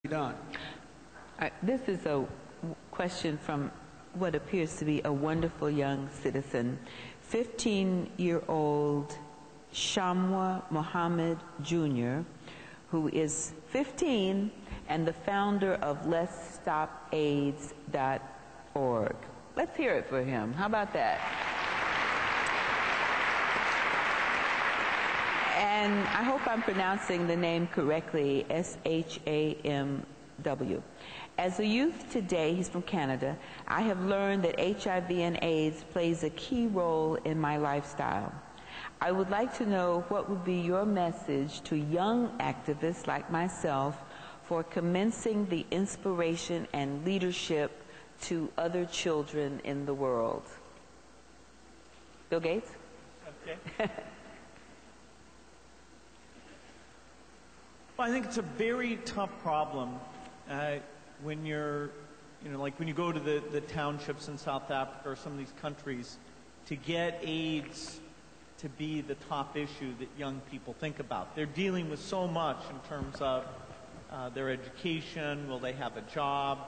done. This is a question from what appears to be a wonderful young citizen. 15-year-old Shamwa Mohammed Jr., who is 15 and the founder of LetsStopAIDS.org. Let's hear it for him. How about that? And I hope I'm pronouncing the name correctly, S-H-A-M-W. As a youth today, he's from Canada, I have learned that HIV and AIDS plays a key role in my lifestyle. I would like to know what would be your message to young activists like myself for commencing the inspiration and leadership to other children in the world. Bill Gates? Okay. Well, I think it's a very tough problem when you're, like when you go to the townships in South Africa or some of these countries, to get AIDS to be the top issue that young people think about. They're dealing with so much in terms of their education, will they have a job,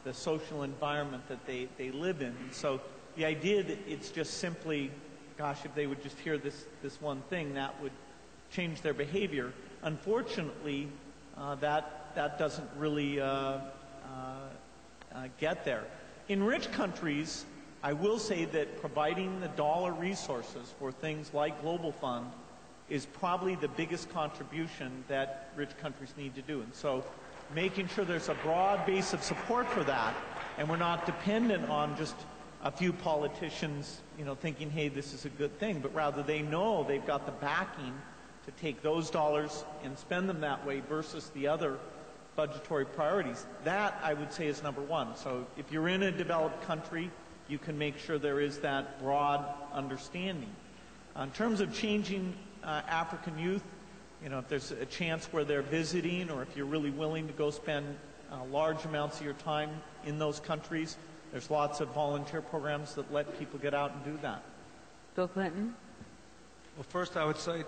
the social environment that they live in. And so the idea that it's just simply, gosh, if they would just hear this one thing, that would change their behavior. Unfortunately, that doesn't really get there. In rich countries, I will say that providing the dollar resources for things like Global Fund is probably the biggest contribution that rich countries need to do. And so making sure there's a broad base of support for that, and we're not dependent on just a few politicians, thinking, hey, this is a good thing, but rather they know they've got the backing to take those dollars and spend them that way versus the other budgetary priorities. That, I would say, is number one. So if you're in a developed country, you can make sure there is that broad understanding. In terms of changing African youth, if there's a chance where they're visiting, or if you're really willing to go spend large amounts of your time in those countries, there's lots of volunteer programs that let people get out and do that. Bill Clinton? Well, first I would say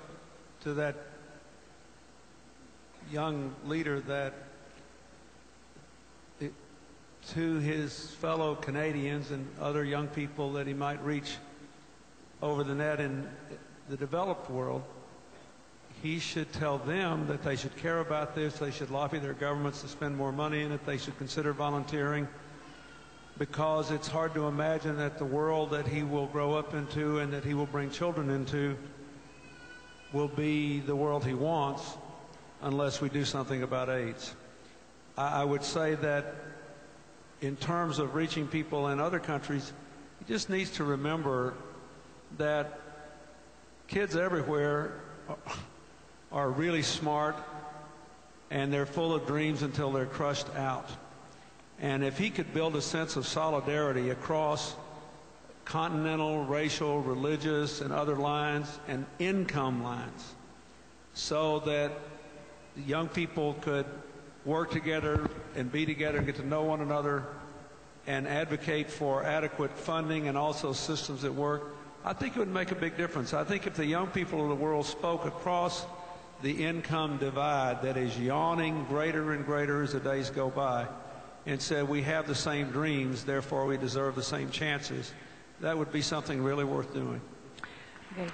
to that young leader that to his fellow Canadians and other young people that he might reach over the net in the developed world, he should tell them that they should care about this, they should lobby their governments to spend more money in it, they should consider volunteering, because it's hard to imagine that the world that he will grow up into and that he will bring children into will be the world he wants unless we do something about AIDS. I would say that in terms of reaching people in other countries, he just needs to remember that kids everywhere are really smart and they're full of dreams until they're crushed out. And if he could build a sense of solidarity across continental, racial, religious, and other lines and income lines, so that young people could work together and be together and get to know one another and advocate for adequate funding and also systems that work, I think it would make a big difference. I think if the young people of the world spoke across the income divide that is yawning greater and greater as the days go by and said we have the same dreams, therefore we deserve the same chances, that would be something really worth doing. Okay.